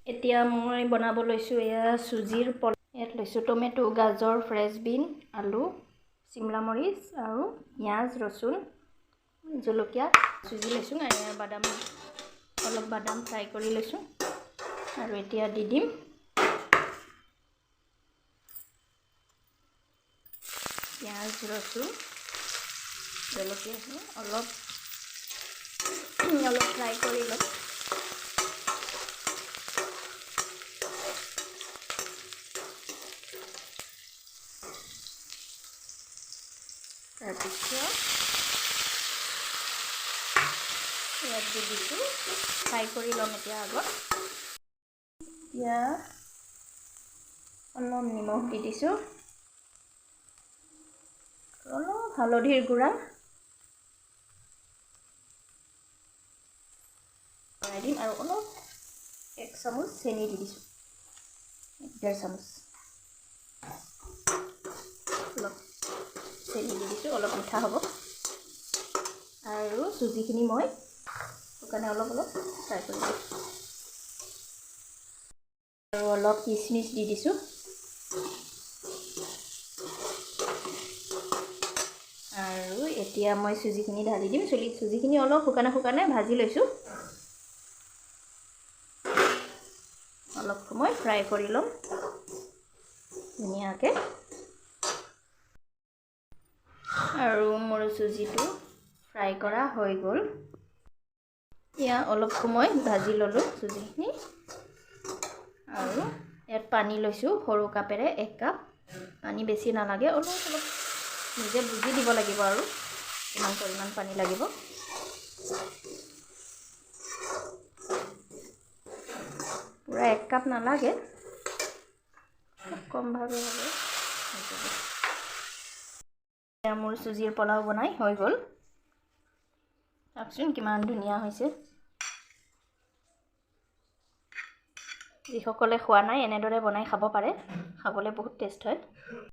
এতিয়া মই বনাব লৈছোঁ এয়া চুজিৰ পোলাও। ইয়াত লৈছোঁ টমেটো, গাজৰ, ফ্ৰেঞ্চ বিন, আলু, চিমলা মৰিচ আৰু পিঁয়াজ, ৰচুন, জলকীয়া, চুজি লৈছোঁ আৰু অলপ বাদাম ফ্ৰাই কৰি লৈছোঁ আৰু এতিয়া দি দিম পিঁয়াজ, ৰচুন, জলকীয়াখিনি অলপ ফ্ৰাই কৰি ল'ম। তাৰপিছত ইয়াত দি দিছোঁ, ফ্ৰাই কৰি ল'ম এতিয়া আগত। এতিয়া অলপ নিমখ দি দিছোঁ, অলপ হালধিৰ গুড়া ভৰাই দিম আৰু অলপ 1 চামুচ চেনি দি দিছোঁ, 1.5 চামুচ অলপ চেনি দি দিছোঁ, অলপ মিঠা হ'ব। আৰু চুজিখিনি মই শুকানে অলপ ফ্ৰাই কৰি দিছোঁ আৰু অলপ কিচমিচ দি দিছোঁ আৰু এতিয়া মই চুজিখিনি ঢালি দিম। চুজিখিনি অলপ শুকানে ভাজি লৈছোঁ, অলপ সময় ফ্ৰাই কৰি ল'ম ধুনীয়াকৈ। আৰু মোৰ চুজিটো ফ্ৰাই কৰা হৈ গ'ল। এতিয়া অলপ সময় ভাজি ল'লোঁ চুজিখিনি আৰু ইয়াত পানী লৈছোঁ সৰু কাপেৰে 1 কাপ। পানী বেছি নালাগে, অলপ নিজে বুজি দিব লাগিব আৰু কিমান পৰিমাণ পানী লাগিব। পূৰা 1 কাপ নালাগে, কমভাৱে হ'ব। এতিয়া মোৰ চুজিৰ পোলাও বনাই হৈ গ'ল। চাওকচোন কিমান ধুনীয়া হৈছে। যিসকলে খোৱা নাই এনেদৰে বনাই খাব পাৰে, খাবলৈ বহুত টেষ্ট হয়।